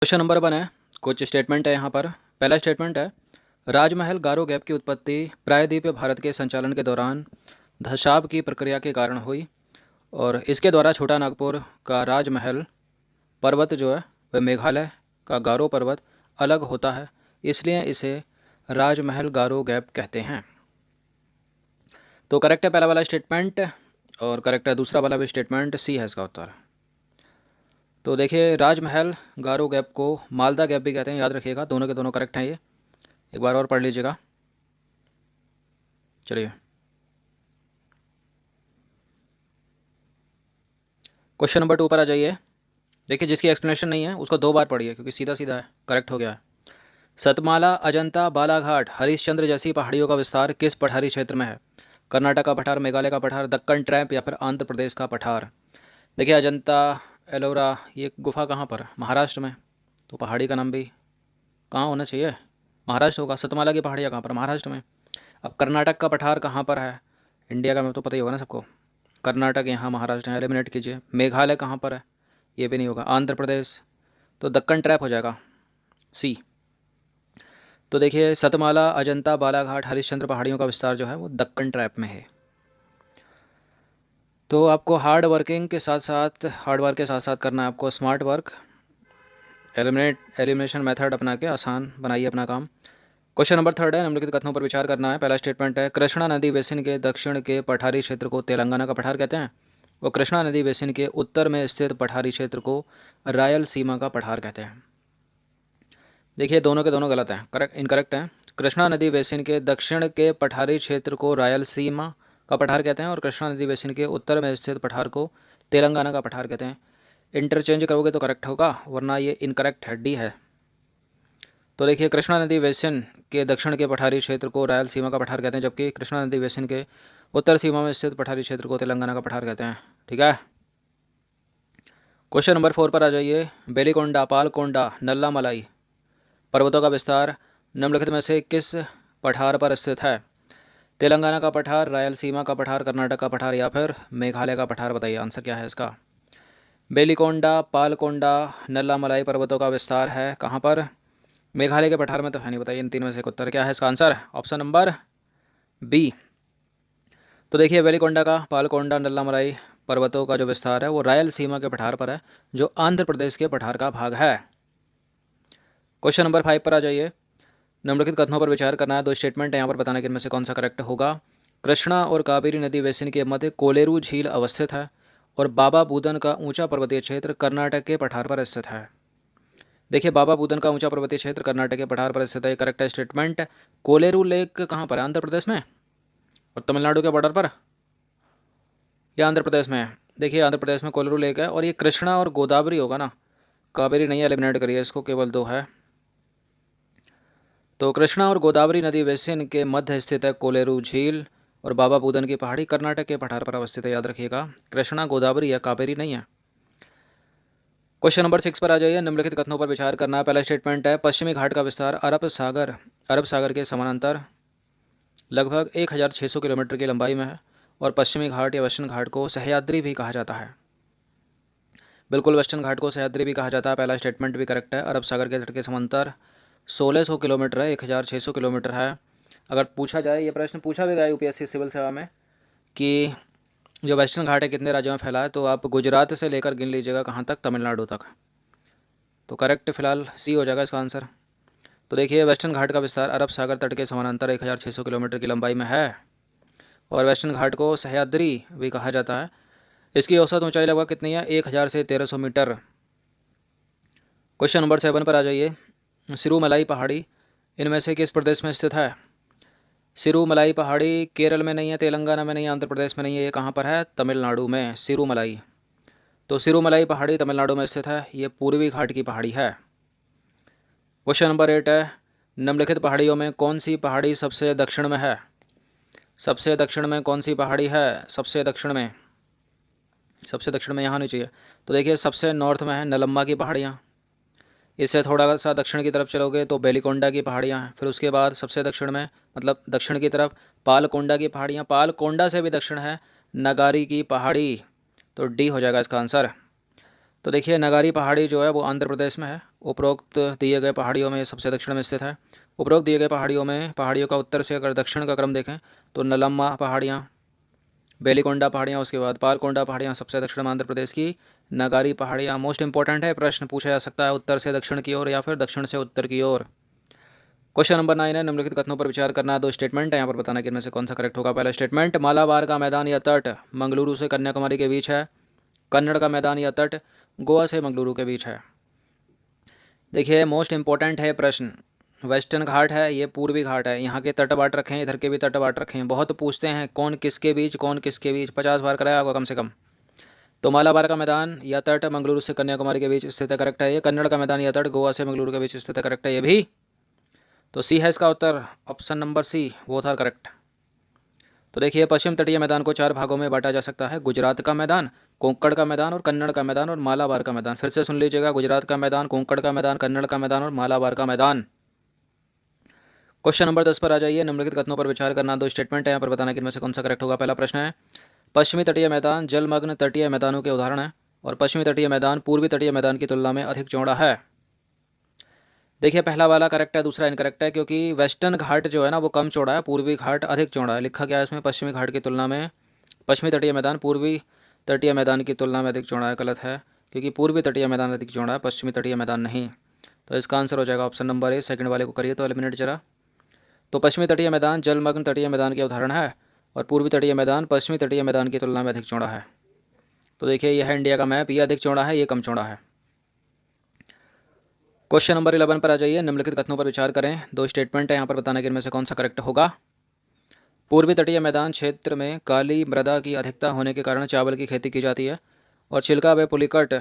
Question number 1 है। कुछ statement है यहाँ पर। पहला स्टेटमेंट है, राजमहल गारो गैप की उत्पत्ति प्रायद्वीपीय भारत के संचालन के दौरान धसाव की प्रक्रिया के कारण हुई और इसके द्वारा छोटा नागपुर का राजमहल पर्वत जो है वह मेघालय का गारो पर्वत अलग होता है, इसलिए इसे राजमहल गारो गैप कहते हैं। तो करेक्ट है पहला वाला स्टेटमेंट और करेक्ट है दूसरा वाला भी स्टेटमेंट, सी है इसका उत्तर। तो देखिए, राजमहल गारो गैप को मालदा गैप भी कहते हैं, याद रखिएगा। दोनों के दोनों करेक्ट हैं, ये एक बार और पढ़ लीजिएगा। चलिए क्वेश्चन नंबर 2 पर आ जाइए। देखिए, जिसकी एक्सप्लेनेशन नहीं है उसको 2 बार पढ़िए क्योंकि सीधा सीधा है, करेक्ट हो गया है। सतमाला, अजंता, बालाघाट, हरिश्चंद्र जैसी पहाड़ियों का विस्तार किस पठारी क्षेत्र में है? कर्नाटक का पठार, मेघालय का पठार, दक्कन ट्रैप या फिर आंध्र प्रदेश का पठार। देखिए, अजंता, एलोरा, ये गुफा कहाँ पर है? महाराष्ट्र में। तो पहाड़ी का नाम भी कहाँ होना चाहिए? महाराष्ट्र होगा। सतमाला की पहाड़ियाँ कहाँ पर? महाराष्ट्र में। अब कर्नाटक का पठार कहाँ पर है? इंडिया का मैप तो पता ही होगा ना सबको। कर्नाटक यहाँ, महाराष्ट्र यहाँ, एलिमिनेट कीजिए। मेघालय कहाँ पर है? ये भी नहीं होगा। आंध्र प्रदेश, तो दक्कन ट्रैप हो जाएगा, सी। तो देखिए, सतमाला, अजंता, बालाघाट, हरिश्चंद्र पहाड़ियों का विस्तार जो है वो दक्कन ट्रैप में है। तो आपको हार्ड वर्किंग के साथ साथ हार्ड वर्क के साथ साथ करना है आपको स्मार्ट वर्क। एलिमिनेशन मेथड अपना के आसान बनाइए अपना काम। क्वेश्चन नंबर 3 है, निम्नलिखित कथनों पर विचार करना है। पहला स्टेटमेंट है, कृष्णा नदी बेसिन के दक्षिण के पठारी क्षेत्र को तेलंगाना का पठार कहते हैं। वो कृष्णा नदी बेसिन के उत्तर में स्थित पठारी क्षेत्र को रायलसीमा का पठार कहते हैं। देखिए, दोनों के दोनों गलत हैं, करेक्ट इनकरेक्ट हैं। कृष्णा नदी बेसिन के दक्षिण के पठारी क्षेत्र को रायलसीमा का पठार कहते हैं और कृष्णा नदी बेसिन के उत्तर में स्थित पठार को तेलंगाना का पठार कहते हैं। इंटरचेंज करोगे तो करेक्ट होगा, वरना ये इनकरेक्ट है, डी है। तो देखिए, कृष्णा नदी बेसिन के दक्षिण के पठारी क्षेत्र को रायलसीमा का पठार कहते हैं, जबकि कृष्णा नदी बेसिन के उत्तर सीमा में स्थित पठारी क्षेत्र को तेलंगाना का पठार कहते हैं। ठीक है। क्वेश्चन नंबर 4 पर आ जाइए। बेलीकोंडा, पालकोंडा, नल्ला मलाई पर्वतों का विस्तार निम्नलिखित में से किस पठार पर स्थित है? तेलंगाना का पठार, रायलसीमा का पठार, कर्नाटक का पठार या फिर मेघालय का पठार? बताइए आंसर क्या है इसका। बेलीकोंडा, पालकोंडा, नल्ला मलाई पर्वतों का विस्तार है कहाँ पर? मेघालय के पठार में तो है नहीं। बताइए इन तीन में से उत्तर क्या है इसका आंसर? Option number B. तो देखिए, वेलिकोंडा का पालकोंडा नल्लामलाई पर्वतों का जो विस्तार है वो रायलसीमा के पठार पर है, जो आंध्र प्रदेश के पठार का भाग है। क्वेश्चन नंबर 5 पर आ जाइए। निम्नलिखित कथनों पर विचार करना है। 2 स्टेटमेंट है यहाँ पर, बताना कि इनमें से कौन सा करेक्ट होगा। कृष्णा और कावेरी नदी बेसिन के मध्य कोलेरू झील अवस्थित है और बाबा बूदन का ऊंचा पर्वतीय क्षेत्र कर्नाटक के पठार पर स्थित है। देखिए, बाबा बूदन का ऊंचा पर्वतीय क्षेत्र कर्नाटक के पठार पर स्थित है, करेक्ट है स्टेटमेंट। कोलेरू लेक कहाँ पर है? आंध्र प्रदेश में और तमिलनाडु के बॉर्डर पर, या आंध्र प्रदेश में है? देखिए, आंध्र प्रदेश में कोलेरू लेक है और ये कृष्णा और गोदावरी होगा ना, कावेरी नहीं, एलिमिनेट करिए इसको, केवल 2 है। तो कृष्णा और गोदावरी नदी बेसिन के मध्य स्थित है कोलेरू झील और बाबा बूदन की पहाड़ी कर्नाटक के पठार पर अवस्थित है, याद रखिएगा। कृष्णा, गोदावरी या कावेरी नहीं है। क्वेश्चन नंबर 6 पर आ जाइए। निम्नलिखित कथनों पर विचार करना है। पहला स्टेटमेंट है, पश्चिमी घाट का विस्तार अरब सागर के समानांतर लगभग 1600 किलोमीटर की लंबाई में है और पश्चिमी घाट या वेस्टर्न घाट को सह्याद्री भी कहा जाता है। बिल्कुल, वेस्टर्न घाट को सह्याद्री भी कहा जाता है। पहला स्टेटमेंट भी करेक्ट है। अरब सागर के तट के समांतर 1600 किलोमीटर है, 1600 किलोमीटर है। अगर पूछा जाए, ये प्रश्न पूछा भी गया यूपीएससी सिविल सेवा में कि जो वेस्टर्न घाट है कितने राज्यों में फैला है, तो आप गुजरात से लेकर गिन लीजिएगा कहाँ तक, तमिलनाडु तक। तो करेक्ट फिलहाल सी हो जाएगा इसका आंसर। तो देखिए, वेस्टर्न घाट का विस्तार अरब सागर तट के समानांतर 1600 किलोमीटर की लंबाई में है और वेस्टर्न घाट को सह्याद्री भी कहा जाता है। इसकी औसत ऊंचाई लगभग कितनी है? 1000 से 1300 मीटर। क्वेश्चन नंबर 7 पर आ जाइए। सिरूमलाई पहाड़ी इनमें से किस प्रदेश में स्थित है? सिरूमलाई पहाड़ी केरल में नहीं है, तेलंगाना में नहीं है, आंध्र प्रदेश में नहीं है, ये कहाँ पर है? तमिलनाडु में, सिरूमलाई। तो सिरूमलाई पहाड़ी तमिलनाडु में स्थित है, ये पूर्वी घाट की पहाड़ी है। क्वेश्चन नंबर 8 है, निम्नलिखित पहाड़ियों में कौन सी पहाड़ी सबसे दक्षिण में है? सबसे दक्षिण में कौन सी पहाड़ी है? सबसे दक्षिण में, सबसे दक्षिण में यहाँ नहीं चाहिए। तो देखिए, सबसे नॉर्थ में है नलम्बा की पहाड़ियाँ। इससे थोड़ा सा दक्षिण की तरफ चलोगे तो बेलीकोंडा की पहाड़ियाँ हैं। फिर उसके बाद सबसे दक्षिण में, मतलब दक्षिण की तरफ, पालकोंडा की पहाड़ियाँ। पालकोंडा से भी दक्षिण है नगारी की पहाड़ी। तो डी हो जाएगा इसका आंसर। तो देखिए नगारी पहाड़ी जो है वो आंध्र प्रदेश में है। उपरोक्त दिए गए पहाड़ियों में ये सबसे दक्षिण में स्थित है। उपरोक्त दिए गए पहाड़ियों का उत्तर से अगर दक्षिण का क्रम देखें तो नलम्मा पहाड़ियाँ, बेलीकोंडा पहाड़ियाँ, उसके बाद पालकोंडा पहाड़ियाँ सबसे दक्षिण में आंध्र प्रदेश की। नगारी पहाड़ियाँ मोस्ट इंपॉर्टेंट है, प्रश्न पूछा जा सकता है उत्तर से दक्षिण की ओर या फिर दक्षिण से उत्तर की ओर। क्वेश्चन नंबर 9 है, निम्नलिखित कथनों पर विचार करना है। दो स्टेटमेंट है यहाँ पर, बताना कि इनमें से कौन सा करेक्ट होगा। पहला स्टेटमेंट, मालाबार का मैदान या तट मंगलुरु से कन्याकुमारी के बीच है। कन्नड़ का मैदान या तट गोवा से मंगलुरु के बीच है। देखिए मोस्ट इंपॉर्टेंट है प्रश्न, वेस्टर्न घाट है, ये पूर्वी घाट है, यहाँ के तट बाट रखें, इधर के भी तट बाट रखें। बहुत पूछते हैं कौन किसके बीच, कौन किसके बीच, 50 बार कराया होगा कम से कम। तो मालाबार का मैदान या तट मंगलुरु से कन्याकुमारी के बीच स्थित है, करेक्ट है ये। कन्नड़ का मैदान या तट गोवा से मंगलुरु के बीच स्थित है, करेक्ट है ये भी। तो सी है इसका उत्तर, ऑप्शन नंबर सी वो था करेक्ट। तो देखिए पश्चिम तटीय मैदान को 4 भागों में बांटा जा सकता है, गुजरात का मैदान, कोंकण का मैदान और कन्नड़ का मैदान और मालाबार का मैदान। फिर से सुन लीजिएगा, गुजरात का मैदान, कोंकण का मैदान, कन्नड़ का मैदान और मालाबार का मैदान। क्वेश्चन नंबर 10 पर आ जाइए। निम्नलिखित कथनों पर विचार करना। दो स्टेटमेंट है यहाँ पर, बताना कि इनमें से कौन सा करेक्ट होगा। पहला प्रश्न है, पश्चिमी तटीय मैदान जलमग्न तटीय मैदानों के उदाहरण है और पश्चिमी तटीय मैदान पूर्वी तटीय मैदान की तुलना में अधिक चौड़ा है। देखिए पहला वाला करेक्ट है, दूसरा इनकरेक्ट है, क्योंकि वेस्टर्न घाट जो है ना वो कम चौड़ा है, पूर्वी घाट अधिक चौड़ा है। लिखा गया है इसमें पश्चिमी घाट की तुलना में, पश्चिमी तटीय मैदान पूर्वी तटीय मैदान की तुलना में अधिक चौड़ा है। गलत है, क्योंकि पूर्वी तटीय मैदान अधिक चौड़ा है, पश्चिमी तटीय मैदान नहीं। तो इसका आंसर हो जाएगा ऑप्शन नंबर ए। सेकंड वाले को करिए तो एलिमिनेट जरा। तो पश्चिमी तटीय मैदान जलमग्न तटीय मैदान के उदाहरण है और पूर्वी तटीय मैदान पश्चिमी तटीय मैदान की तुलना में अधिक चौड़ा है। तो देखिए यह है इंडिया का मैप, ये अधिक चौड़ा है, ये कम चौड़ा है। क्वेश्चन नंबर 11 पर आ जाइए। निम्नलिखित कथनों पर विचार करें। दो स्टेटमेंट है यहाँ पर, बताना कि इनमें से कौन सा करेक्ट होगा। पूर्वी तटीय मैदान क्षेत्र में काली मृदा की अधिकता होने के कारण चावल की खेती की जाती है और चिल्का व पुलिकट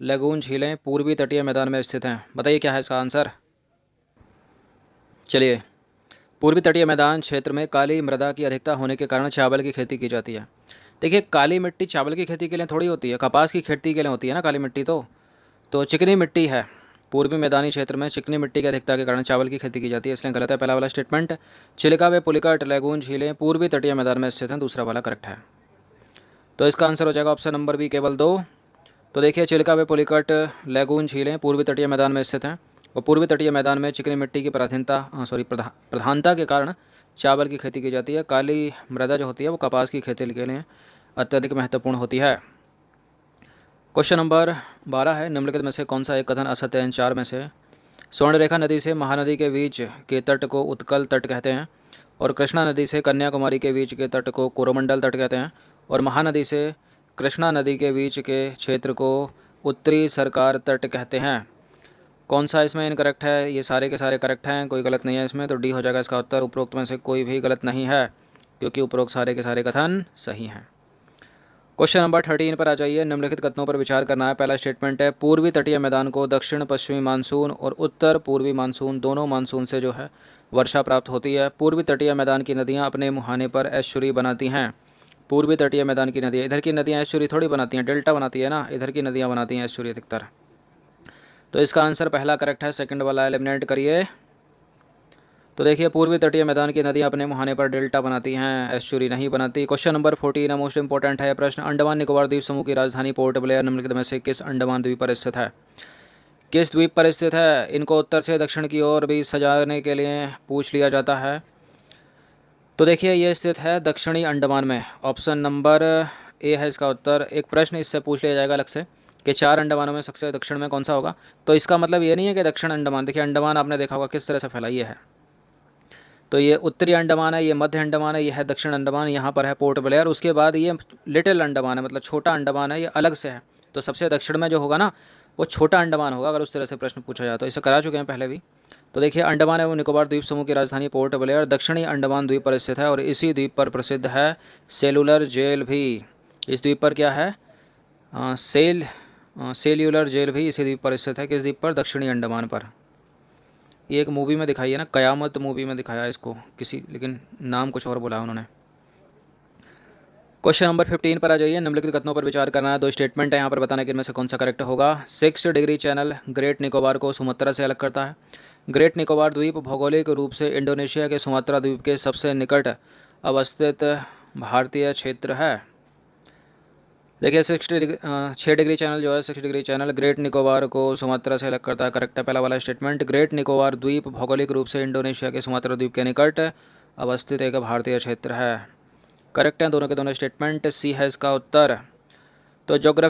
लगून झीलें पूर्वी तटीय मैदान में स्थित हैं। बताइए क्या है इसका आंसर। चलिए, पूर्वी तटीय मैदान क्षेत्र में काली मृदा की अधिकता होने के कारण चावल की खेती की जाती है। देखिए काली मिट्टी चावल की खेती के लिए थोड़ी होती है, कपास की खेती के लिए होती है ना काली मिट्टी। तो चिकनी मिट्टी है, पूर्वी मैदानी क्षेत्र में चिकनी मिट्टी की अधिकता के कारण चावल की खेती की जाती है, इसलिए गलत है पहला वाला स्टेटमेंट। चिलिका व पुलिकट लैगून झीलें पूर्वी तटीय मैदान में स्थित हैं, दूसरा वाला करेक्ट है। तो इसका आंसर हो जाएगा ऑप्शन नंबर बी, केवल 2। तो देखिए चिलिका व पुलिकट लैगून झीलें पूर्वी तटीय मैदान में स्थित हैं और पूर्वी तटीय मैदान में चिकनी मिट्टी की प्रधानता के कारण चावल की खेती की जाती है। काली मृदा जो होती है वो कपास की खेती के लिए अत्यधिक महत्वपूर्ण होती है। क्वेश्चन नंबर 12 है, निम्नलिखित में से कौन सा एक कथन असत्य है इन 4 में से। स्वर्णरेखा नदी से महानदी के बीच के तट को उत्कल तट कहते हैं और कृष्णा नदी से कन्याकुमारी के बीच के तट को कोरोमंडल तट कहते हैं और महानदी से कृष्णा नदी के बीच के क्षेत्र को उत्तरी सरकार तट कहते हैं। कौन सा इसमें इनकरेक्ट है। ये सारे के सारे करेक्ट हैं, कोई गलत नहीं है इसमें, तो डी हो जाएगा इसका उत्तर। उपरोक्त में से कोई भी गलत नहीं है क्योंकि उपरोक्त सारे के सारे कथन सही हैं। क्वेश्चन नंबर 13 पर आ जाइए। निम्नलिखित कथनों पर विचार करना है। पहला स्टेटमेंट है, पूर्वी तटीय मैदान को दक्षिण पश्चिमी मानसून और उत्तर पूर्वी मानसून दोनों मानसून से जो है वर्षा प्राप्त होती है। पूर्वी तटीय मैदान की नदियां अपने मुहाने पर एस्चुरी बनाती हैं। पूर्वी तटीय मैदान की नदियाँ, इधर की नदियाँ एस्चुरी थोड़ी बनाती हैं, डेल्टा बनाती है ना, इधर की नदियाँ बनाती हैं एस्चुरी अधिकतर। तो इसका आंसर पहला करेक्ट है, सेकंड वाला एलिमिनेट करिए। तो देखिए पूर्वी तटीय मैदान की नदियां अपने मुहाने पर डेल्टा बनाती हैं, एस्चुरी नहीं बनाती। क्वेश्चन नंबर 14 मोस्ट इंपॉर्टेंट है प्रश्न, अंडमान निकोबार द्वीप समूह की राजधानी पोर्ट ब्लेयर निम्नलिखित में से किस अंडमान द्वीप पर स्थित है। किस द्वीप पर स्थित है, इनको उत्तर से दक्षिण की ओर भी सजाने के लिए पूछ लिया जाता है। तो देखिए ये स्थित है दक्षिणी अंडमान में, ऑप्शन नंबर ए है इसका उत्तर। एक प्रश्न इससे पूछ लिया जाएगा अलग से कि 4 अंडमानों में सबसे दक्षिण में कौन सा होगा। तो इसका मतलब ये नहीं है कि दक्षिण अंडमान, देखिए अंडमान आपने देखा होगा किस तरह से फैला, ये है। तो ये उत्तरी अंडमान है, ये मध्य अंडमान है, ये है दक्षिण अंडमान, यहाँ पर है पोर्ट ब्लेयर। उसके बाद ये लिटिल अंडमान है, मतलब छोटा अंडमान है, ये अलग से है। तो सबसे दक्षिण में जो होगा ना वो छोटा अंडमान होगा, अगर उस तरह से प्रश्न पूछा जाए तो। इसे करा चुके हैं पहले भी। तो देखिए अंडमान एवं निकोबार द्वीप समूह की राजधानी पोर्ट ब्लेयर दक्षिणी अंडमान द्वीप पर स्थित है और इसी द्वीप पर प्रसिद्ध है सेलुलर जेल भी। इस द्वीप पर क्या है, सेल्यूलर जेल भी इसी द्वीप पर स्थित है। किस द्वीप पर, दक्षिणी अंडमान पर। ये एक मूवी में दिखाई है ना, कयामत मूवी में दिखाया है इसको किसी, लेकिन नाम कुछ और बोला उन्होंने। क्वेश्चन नंबर 15 पर आ जाइए। निम्नलिखित कथनों पर विचार करना है। 2 स्टेटमेंट है यहाँ पर, बताना कि इनमें से कौन सा करेक्ट होगा। 6 डिग्री चैनल ग्रेट निकोबार को सुमात्रा से अलग करता है। ग्रेट निकोबार द्वीप भौगोलिक रूप से इंडोनेशिया के सुमात्रा द्वीप के सबसे निकट अवस्थित भारतीय क्षेत्र है। देखिए 6 डिग्री चैनल जो है 6 डिग्री चैनल ग्रेट निकोबार को सुमात्रा से अलग करता है। करेक्ट है पहला वाला स्टेटमेंट। ग्रेट निकोबार द्वीप भौगोलिक रूप से इंडोनेशिया के सुमात्रा द्वीप के निकट अवस्थित एक भारतीय क्षेत्र है। करेक्ट है दोनों के दोनों स्टेटमेंट। सी है इसका उत्तर। तो ज्योग्राफी